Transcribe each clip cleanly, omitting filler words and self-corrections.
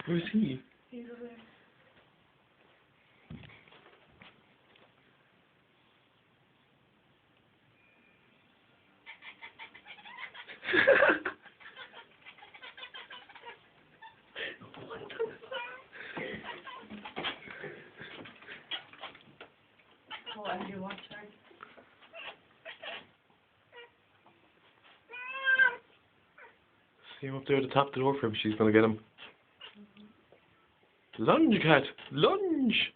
Where's he? He's over there. Oh, I do watch her. See him up there at the top of the door for him. She's gonna get him. Lunge, cat! Lunge!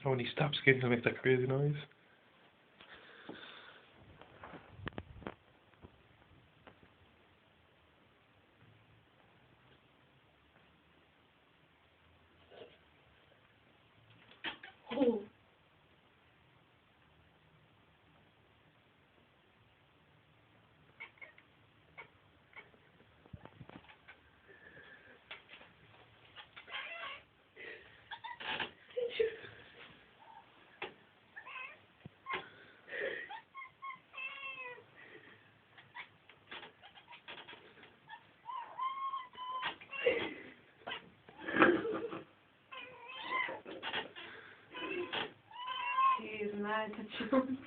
So when he stops getting, he'll make that crazy noise. Oh. He's mad at you.